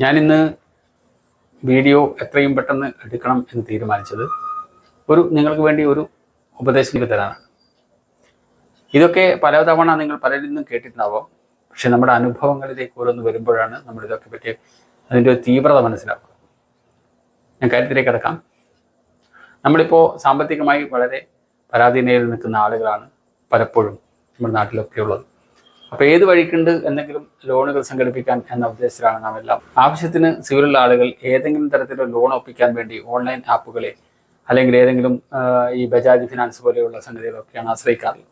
ഞാനിന്ന് വീഡിയോ എത്രയും പെട്ടെന്ന് എടുക്കണം എന്ന് തീരുമാനിച്ചത് നിങ്ങൾക്ക് വേണ്ടി ഒരു ഉപദേശം തരാനാണ്. ഇതൊക്കെ പലതവണ നിങ്ങൾ പലരിൽ നിന്നും കേട്ടിട്ടുണ്ടാവാം. പക്ഷെ നമ്മുടെ അനുഭവങ്ങളിലേക്ക് ഓരോന്ന് വരുമ്പോഴാണ് നമ്മൾ ഇതൊക്കെ പറ്റി അതിൻ്റെ ഒരു തീവ്രത മനസ്സിലാക്കുക. ഞാൻ കാര്യത്തിലേക്ക് കിടക്കാം. നമ്മളിപ്പോൾ സാമ്പത്തികമായി വളരെ പരാധീനതയിൽ നിൽക്കുന്ന ആളുകളാണ് പലപ്പോഴും നമ്മുടെ നാട്ടിലൊക്കെ ഉള്ളത്. അപ്പോൾ ഏത് വഴിക്കുണ്ട് എന്തെങ്കിലും ലോണുകൾ സംഘടിപ്പിക്കാൻ എന്ന ഉദ്ദേശത്തിലാണ് നാം എല്ലാം. ആവശ്യത്തിന് സിവിലുള്ള ആളുകൾ ഏതെങ്കിലും തരത്തിലുള്ള ലോൺ ഒപ്പിക്കാൻ വേണ്ടി ഓൺലൈൻ ആപ്പുകളെ അല്ലെങ്കിൽ ഏതെങ്കിലും ഈ ബജാജ് ഫിനാൻസ് പോലെയുള്ള സംഗതികളൊക്കെയാണ് ആശ്രയിക്കാറുള്ളത്.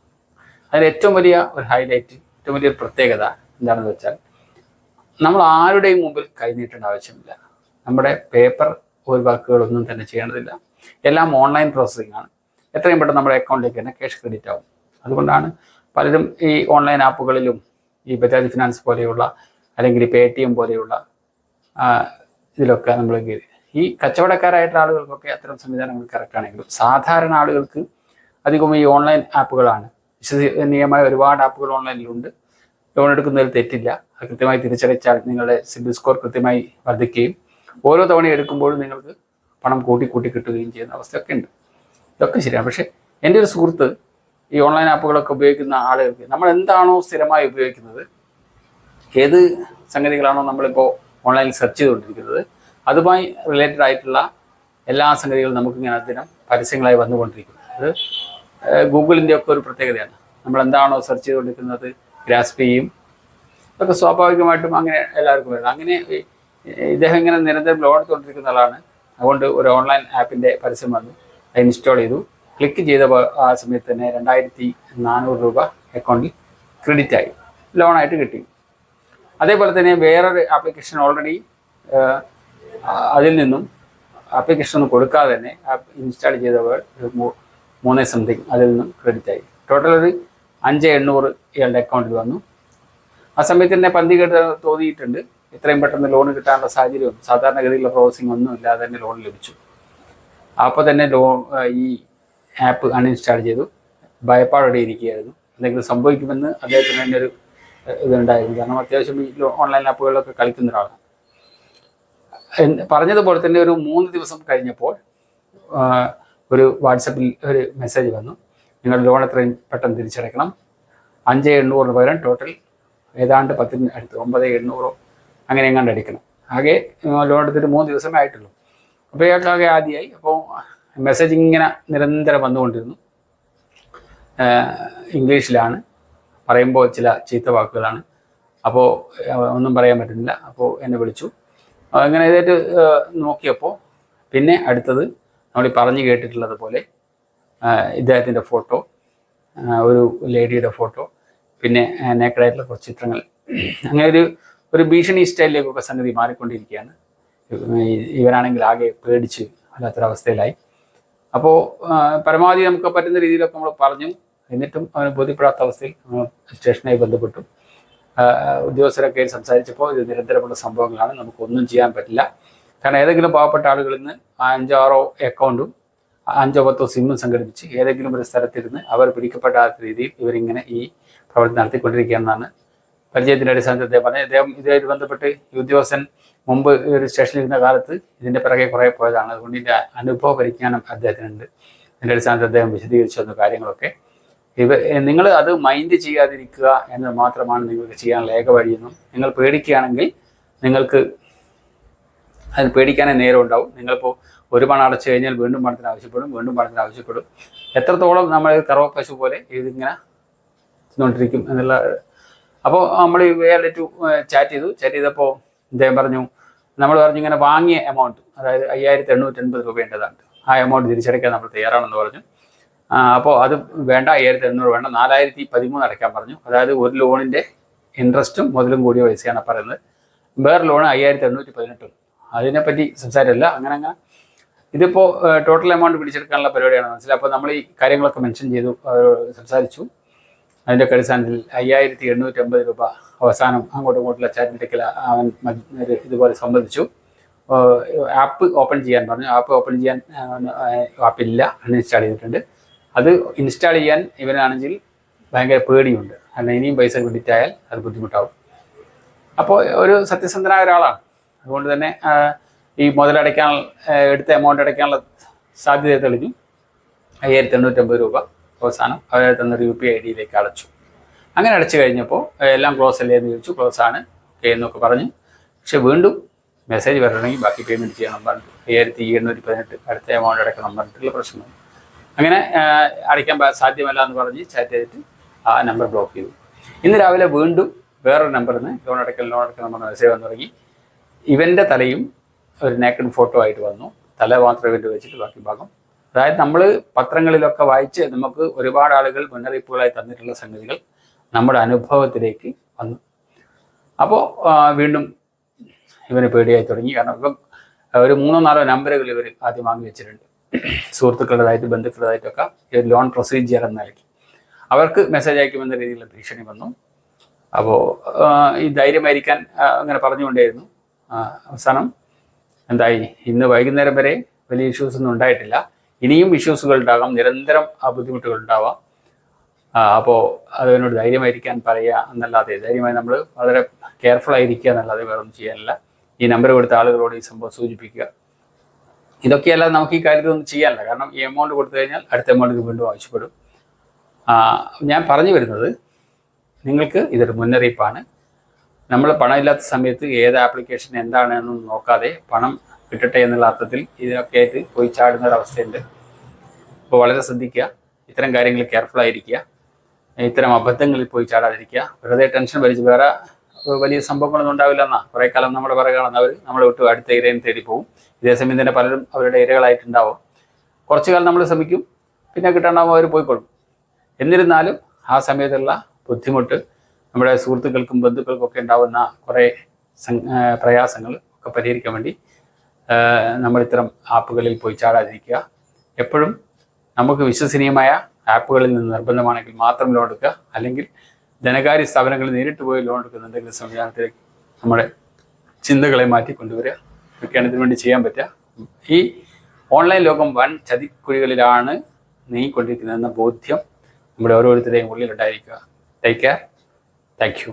അതിൽ ഏറ്റവും വലിയ ഒരു ഹൈലൈറ്റ്, ഏറ്റവും വലിയൊരു പ്രത്യേകത എന്താണെന്ന് വെച്ചാൽ, നമ്മൾ ആരുടെയും മുമ്പിൽ കൈനീട്ടേണ്ട ആവശ്യമില്ല. നമ്മുടെ പേപ്പർ ഒരു വർക്കുകളൊന്നും തന്നെ ചെയ്യേണ്ടതില്ല. എല്ലാം ഓൺലൈൻ പ്രോസസ്സിംഗ് ആണ്. എത്രയും പെട്ടെന്ന് നമ്മുടെ അക്കൗണ്ടിലേക്ക് തന്നെ ക്യാഷ് ക്രെഡിറ്റ് ആവും. അതുകൊണ്ടാണ് പലരും ഈ ഓൺലൈൻ ആപ്പുകളിലും ഈ ബജാജ് ഫിനാൻസ് പോലെയുള്ള അല്ലെങ്കിൽ പേടിഎം പോലെയുള്ള ഇതിലൊക്കെ നമ്മൾ ഈ കച്ചവടക്കാരായിട്ടുള്ള ആളുകൾക്കൊക്കെ അത്തരം സംവിധാനങ്ങൾ കറക്റ്റ് ആണെങ്കിലും സാധാരണ ആളുകൾക്ക് അധികവും ഈ ഓൺലൈൻ ആപ്പുകളാണ്. വിശ്വസനീയമായ ഒരുപാട് ആപ്പുകൾ ഓൺലൈനിലുണ്ട്. ലോൺ എടുക്കുന്നതിൽ തെറ്റില്ല. അത് കൃത്യമായി തിരിച്ചടച്ചാൽ നിങ്ങളുടെ സിബിൽ സ്കോർ കൃത്യമായി വർദ്ധിക്കുകയും ഓരോ തവണ എടുക്കുമ്പോഴും നിങ്ങൾക്ക് പണം കൂട്ടി കിട്ടുകയും ചെയ്യുന്ന അവസ്ഥയൊക്കെ ഉണ്ട്. ഇതൊക്കെ ശരിയാണ്. പക്ഷേ എൻ്റെ ഒരു സുഹൃത്ത് ഈ ഓൺലൈൻ ആപ്പുകളൊക്കെ ഉപയോഗിക്കുന്ന ആളുകൾക്ക് നമ്മൾ എന്താണോ സ്ഥിരമായി ഉപയോഗിക്കുന്നത്, ഏത് സംഗതികളാണോ നമ്മളിപ്പോൾ ഓൺലൈനിൽ സെർച്ച് ചെയ്തുകൊണ്ടിരിക്കുന്നത്, അതുമായി റിലേറ്റഡ് ആയിട്ടുള്ള എല്ലാ സംഗതികളും നമുക്കിങ്ങനെ അതിനം പരസ്യങ്ങളായി വന്നുകൊണ്ടിരിക്കുന്നത്. അത് ഗൂഗിളിൻ്റെ ഒക്കെ ഒരു പ്രത്യേകതയാണ്. നമ്മൾ എന്താണോ സെർച്ച് ചെയ്തുകൊണ്ടിരിക്കുന്നത് ഗ്രാസ്പ് ചെയ്യും. അതൊക്കെ സ്വാഭാവികമായിട്ടും അങ്ങനെ എല്ലാവർക്കും വരുന്നത്. അങ്ങനെ ഇദ്ദേഹം ഇങ്ങനെ നിരന്തരം ലോൺ എടുത്തുകൊണ്ടിരിക്കുന്ന ആളാണ്. അതുകൊണ്ട് ഒരു ഓൺലൈൻ ആപ്പിൻ്റെ പരസ്യം വന്നു, അത് ഇൻസ്റ്റാൾ ചെയ്തു. ക്ലിക്ക് ചെയ്ത ആ സമയത്ത് തന്നെ 2400 രൂപ അക്കൗണ്ടിൽ ക്രെഡിറ്റ് ആയി, ലോണായിട്ട് കിട്ടി. അതേപോലെ തന്നെ വേറൊരു ആപ്ലിക്കേഷൻ ഓൾറെഡി അതിൽ നിന്നും ആപ്ലിക്കേഷൻ ഒന്നും കൊടുക്കാതെ തന്നെ ഇൻസ്റ്റാൾ ചെയ്തവർ 3 സംതിങ് അതിൽ നിന്നും ക്രെഡിറ്റ് ആയി. ടോട്ടൽ ഒരു 5800 ഇയാളുടെ അക്കൗണ്ടിൽ വന്നു. ആ സമയത്ത് തന്നെ പന്തികേട് തോന്നിയിട്ടുണ്ട്. ഇത്രയും പെട്ടെന്ന് ലോൺ കിട്ടാനുള്ള സാഹചര്യം സാധാരണഗതിയിലുള്ള പ്രോസസ്സിംഗ് ഒന്നും ഇല്ലാതെ തന്നെ ലോൺ ലഭിച്ചു. അപ്പോൾ തന്നെ ഈ ആപ്പ് അൺഇൻസ്റ്റാൾ ചെയ്തു. ഭയപ്പാടോടെ ഇരിക്കുകയായിരുന്നു. എന്തെങ്കിലും സംഭവിക്കുമെന്ന് അദ്ദേഹത്തിന് തന്നെ ഒരു ഇതുണ്ടായിരുന്നു. കാരണം അത്യാവശ്യം ഈ ഓൺലൈൻ ആപ്പുകളിലൊക്കെ കളിക്കുന്ന ഒരാളാണ്. പറഞ്ഞതുപോലെ തന്നെ ഒരു 3 ദിവസം കഴിഞ്ഞപ്പോൾ ഒരു വാട്സപ്പിൽ ഒരു മെസ്സേജ് വന്നു, നിങ്ങൾ ലോൺ എത്രയും പെട്ടെന്ന് തിരിച്ചടയ്ക്കണം. 5800 പകരം ടോട്ടൽ ഏതാണ്ട് 10 അടുത്ത് 9800 അങ്ങനെ എങ്ങാണ്ട് അടിക്കണം. ആകെ ലോൺ എടുത്തിട്ട് 3 ദിവസമേ ആയിട്ടുള്ളൂ. അപ്പോൾ ഇയാൾക്കാകെ ആദ്യമായി. അപ്പോൾ മെസ്സേജ് ഇങ്ങനെ നിരന്തരം വന്നുകൊണ്ടിരുന്നു. ഇംഗ്ലീഷിലാണ്, പറയുമ്പോൾ ചില ചീത്ത വാക്കുകളാണ്. അപ്പോൾ ഒന്നും പറയാൻ പറ്റുന്നില്ല. അപ്പോൾ എന്നെ വിളിച്ചു. അങ്ങനെ ഇതായിട്ട് നോക്കിയപ്പോൾ പിന്നെ അടുത്തത് നമ്മൾ പറഞ്ഞു കേട്ടിട്ടുള്ളത് പോലെ ഇദ്ദേഹത്തിൻ്റെ ഫോട്ടോ, ഒരു ലേഡിയുടെ ഫോട്ടോ, പിന്നെ നേക്കഡായിട്ടുള്ള കുറച്ച് ചിത്രങ്ങൾ, അങ്ങനെ ഒരു ഭീഷണി സ്റ്റൈലിലേക്കൊക്കെ സംഗതി മാറിക്കൊണ്ടിരിക്കുകയാണ്. ഇവരാണെങ്കിൽ ആകെ പേടിച്ച് വല്ലാത്തൊരവസ്ഥയിലായി. അപ്പോൾ പരമാവധി നമുക്ക് പറ്റുന്ന രീതിയിലൊക്കെ നമ്മൾ പറഞ്ഞു. എന്നിട്ടും അവന് ബോധ്യപ്പെടാത്ത അവസ്ഥയിൽ സ്റ്റേഷനായി ബന്ധപ്പെട്ടു. ഉദ്യോഗസ്ഥരൊക്കെ സംസാരിച്ചപ്പോൾ ഇത് നിരന്തരമുള്ള സംഭവങ്ങളാണ്, നമുക്കൊന്നും ചെയ്യാൻ പറ്റില്ല. കാരണം ഏതെങ്കിലും പാവപ്പെട്ട ആളുകളിൽ നിന്ന് 5-6 അക്കൗണ്ടും 5-10 സിമ്മും സംഘടിപ്പിച്ച് ഏതെങ്കിലും ഒരു സ്ഥലത്തിരുന്ന് അവർ പിടിക്കപ്പെടാത്ത രീതിയിൽ ഇവരിങ്ങനെ ഈ പ്രവർത്തനം നടത്തിക്കൊണ്ടിരിക്കുകയെന്നാണ് പരിചയത്തിൻ്റെ അടിസ്ഥാനത്തിൽ അദ്ദേഹം പറഞ്ഞത്. ഇതുമായിട്ട് ബന്ധപ്പെട്ട് ഈ ഉദ്യോഗസ്ഥൻ മുമ്പ് ഒരു സ്റ്റേഷനിലിരുന്ന കാലത്ത് ഇതിൻ്റെ പിറകെ കുറേ പോയതാണ്. അതുകൊണ്ട് ഇതിൻ്റെ അനുഭവ പരിജ്ഞാനം അദ്ദേഹത്തിനുണ്ട്. ഇതിൻ്റെ അടിസ്ഥാനത്തിൽ അദ്ദേഹം വിശദീകരിച്ചു തന്ന കാര്യങ്ങളൊക്കെ നിങ്ങൾ അത് മൈൻഡ് ചെയ്യാതിരിക്കുക എന്നത് മാത്രമാണ് നിങ്ങൾക്ക് ചെയ്യാനുള്ള ഏക വഴിയെന്നും, നിങ്ങൾ പേടിക്കുകയാണെങ്കിൽ നിങ്ങൾക്ക് അതിന് പേടിക്കാനേ നേരം ഉണ്ടാവും. നിങ്ങളിപ്പോൾ ഒരു പണം അടച്ചു കഴിഞ്ഞാൽ വീണ്ടും പണത്തിന് ആവശ്യപ്പെടും. എത്രത്തോളം നമ്മൾ കറവ പശു പോലെ ഇതിങ്ങനെ ചെന്നുകൊണ്ടിരിക്കും എന്നുള്ള. അപ്പോൾ നമ്മൾ വേറെ ചാറ്റ് ചെയ്തപ്പോൾ അദ്ദേഹം പറഞ്ഞു, നമ്മൾ പറഞ്ഞു ഇങ്ങനെ വാങ്ങിയ എമൗണ്ട്, അതായത് 5880 രൂപേണ്ടതാണ്, ആ എമൗണ്ട് തിരിച്ചടയ്ക്കാൻ നമ്മൾ തയ്യാറാണെന്ന് പറഞ്ഞു. അപ്പോൾ അത് വേണ്ട, 5800 വേണ്ട, 4013 അടയ്ക്കാൻ പറഞ്ഞു. അതായത് ഒരു ലോണിൻ്റെ ഇൻട്രസ്റ്റും മുതലും കൂടിയ പൈസയാണ് പറയുന്നത്. വേറെ ലോണ് 5818. അതിനെപ്പറ്റി സംസാരമില്ല. അങ്ങനെ ഇതിപ്പോൾ ടോട്ടൽ എമൗണ്ട് പിടിച്ചെടുക്കാനുള്ള പരിപാടിയാണ് മനസ്സിലായി. അപ്പോൾ നമ്മൾ ഈ കാര്യങ്ങളൊക്കെ മെൻഷൻ ചെയ്തു, സംസാരിച്ചു. അതിൻ്റെ അടിസ്ഥാനത്തിൽ 5880 രൂപ അവസാനം അങ്ങോട്ടുള്ള ചാറ്റിലേക്ക് അവൻ ഇതുപോലെ സംബന്ധിച്ചു. ആപ്പ് ഓപ്പൺ ചെയ്യാൻ പറഞ്ഞു. ആപ്പ് ഓപ്പൺ ചെയ്യാൻ ആപ്പില്ല, അൺഇൻസ്റ്റാൾ ചെയ്തിട്ടുണ്ട്. അത് ഇൻസ്റ്റാൾ ചെയ്യാൻ ഇവനാണെങ്കിൽ ഭയങ്കര പേടിയുണ്ട്. കാരണം ഇനിയും പൈസ ക്രെഡിറ്റ് ആയാൽ അത് ബുദ്ധിമുട്ടാവും. അപ്പോൾ ഒരു സത്യസന്ധനായ ഒരാളാണ്. അതുകൊണ്ട് തന്നെ ഈ മുതലടയ്ക്കാൻ എടുത്ത എമൗണ്ട് അടയ്ക്കാനുള്ള സാധ്യത തെളിഞ്ഞു. 1098 രൂപ അവസാനം അവർ തന്നൊരു UPI ID അടച്ചു. അങ്ങനെ അടച്ചു കഴിഞ്ഞപ്പോൾ എല്ലാം ക്ലോസ് അല്ലേ എന്ന് ചോദിച്ചു. ക്ലോസ് ആണ്, ഓക്കെ എന്നൊക്കെ പറഞ്ഞു. പക്ഷെ വീണ്ടും മെസ്സേജ് വരണമെങ്കിൽ ബാക്കി പേയ്മെൻറ്റ് ചെയ്യണം പറഞ്ഞു. 5718 അടുത്ത എമൗണ്ട് അടയ്ക്കണം പറഞ്ഞിട്ടുള്ള പ്രശ്നം. അങ്ങനെ അടയ്ക്കാൻ സാധ്യമല്ല എന്ന് പറഞ്ഞ് ചാറ്റ് ചെയ്തിട്ട് ആ നമ്പർ ബ്ലോക്ക് ചെയ്തു. ഇന്ന് രാവിലെ വീണ്ടും വേറൊരു നമ്പറിൽ നിന്ന് ലോൺ അടയ്ക്കണം പറഞ്ഞ മെസ്സേജ് വന്നു തുടങ്ങി. ഇവൻ്റെ തലയും ഒരു നേക്കഡ് ഫോട്ടോ ആയിട്ട് വന്നു. തല മാത്രം ഇവൻ്റെ വെച്ചിട്ട് ബാക്കി ഭാഗം, അതായത് നമ്മൾ പത്രങ്ങളിലൊക്കെ വായിച്ച് നമുക്ക് ഒരുപാട് ആളുകൾ മുന്നറിയിപ്പുകളായി തന്നിട്ടുള്ള സംഗതികൾ നമ്മുടെ അനുഭവത്തിലേക്ക് വന്നു. അപ്പോൾ വീണ്ടും ഇവന് പേടിയായി തുടങ്ങി. കാരണം ഇപ്പം ഒരു 3-4 നമ്പറുകൾ ഇവർ ആദ്യം വാങ്ങി വെച്ചിട്ടുണ്ട്. സുഹൃത്തുക്കളുടേതായിട്ട് ബന്ധുക്കളുടേതായിട്ടൊക്കെ ഈ ലോൺ പ്രൊസീജിയർ എന്ന് നൽകി അവർക്ക് മെസ്സേജ് അയക്കുമെന്ന രീതിയിലുള്ള ഭീഷണി വന്നു. അപ്പോൾ ഈ ധൈര്യമായിരിക്കാൻ അങ്ങനെ പറഞ്ഞുകൊണ്ടേയിരുന്നു. അവസാനം എന്തായി, ഇന്ന് വൈകുന്നേരം വരെ വലിയ ഇഷ്യൂസ് ഒന്നും ഉണ്ടായിട്ടില്ല. ഇനിയും ഇഷ്യൂസുകൾ ഉണ്ടാകാം, നിരന്തരം ആ ബുദ്ധിമുട്ടുകൾ ഉണ്ടാവാം. അപ്പോൾ അതിനോട് ധൈര്യമായിരിക്കാൻ പറയുക എന്നല്ലാതെ, ധൈര്യമായി നമ്മൾ വളരെ കെയർഫുൾ ആയിരിക്കുക എന്നല്ലാതെ വേറെ ഒന്നും ചെയ്യാനില്ല. ഈ നമ്പർ കൊടുത്ത ആളുകളോട് ഈ സംഭവം സൂചിപ്പിക്കുക. ഇതൊക്കെയല്ലാതെ നമുക്ക് ഈ കാര്യത്തിലൊന്നും ചെയ്യാനില്ല. കാരണം ഈ എമൗണ്ട് കൊടുത്തു കഴിഞ്ഞാൽ അടുത്ത എമൗണ്ട് വീണ്ടും ആവശ്യപ്പെടും. ഞാൻ പറഞ്ഞു വരുന്നത്, നിങ്ങൾക്ക് ഇതൊരു മുന്നറിയിപ്പാണ്. നമ്മൾ പണമില്ലാത്ത സമയത്ത് ഏത് ആപ്ലിക്കേഷൻ എന്താണെന്നൊന്നും നോക്കാതെ പണം കിട്ടട്ടെ എന്നുള്ള അർത്ഥത്തിൽ ഇതിനൊക്കെ ആയിട്ട് പോയി ചാടുന്ന ഒരവസ്ഥയുണ്ട്. അപ്പോൾ വളരെ ശ്രദ്ധിക്കുക, ഇത്തരം കാര്യങ്ങൾ കെയർഫുൾ ആയിരിക്കുക, ഇത്തരം അബദ്ധങ്ങളിൽ പോയി ചാടാതിരിക്കുക. വെറുതെ ടെൻഷൻ വലിച്ച് വേറെ വലിയ സംഭവങ്ങളൊന്നും ഉണ്ടാവില്ല എന്നാ കുറേ കാലം നമ്മുടെ പിറകെ കാണുന്നവർ നമ്മളെ വിട്ട് അടുത്ത ഇരയും തേടി പോകും. ഇതേസമയം തന്നെ പലരും അവരുടെ ഇരകളായിട്ടുണ്ടാവും. കുറച്ചു കാലം നമ്മൾ ശ്രമിക്കും, പിന്നെ കിട്ടാണ്ടാവുമ്പോൾ അവർ പോയിക്കൊള്ളും. എന്നിരുന്നാലും ആ സമയത്തുള്ള ബുദ്ധിമുട്ട് നമ്മുടെ സുഹൃത്തുക്കൾക്കും ബന്ധുക്കൾക്കും ഒക്കെ ഉണ്ടാവുന്ന കുറേ പ്രയാസങ്ങൾ ഒക്കെ പരിഹരിക്കാൻ വേണ്ടി നമ്മൾ ഇത്തരം ആപ്പുകളിൽ പോയി ചാടാതിരിക്കുക. എപ്പോഴും നമുക്ക് വിശ്വസനീയമായ ആപ്പുകളിൽ നിന്ന് നിർബന്ധമാണെങ്കിൽ മാത്രം ലോൺ എടുക്കുക. അല്ലെങ്കിൽ ധനകാര്യ സ്ഥാപനങ്ങളിൽ നേരിട്ട് പോയി ലോൺ എടുക്കുന്ന എന്തെങ്കിലും സംവിധാനത്തിലേക്ക് നമ്മുടെ ചിന്തകളെ മാറ്റി കൊണ്ടുവരിക. ഇതൊക്കെയാണ് ഇതിനു വേണ്ടി ചെയ്യാൻ പറ്റുക. ഈ ഓൺലൈൻ ലോകം വൻ ചതിക്കുഴികളിലാണ് നീങ്ങിക്കൊണ്ടിരിക്കുന്നതെന്ന ബോധ്യം നമ്മുടെ ഓരോരുത്തരുടെയും ഉള്ളിലുണ്ടായിരിക്കുക. Take care. Thank U.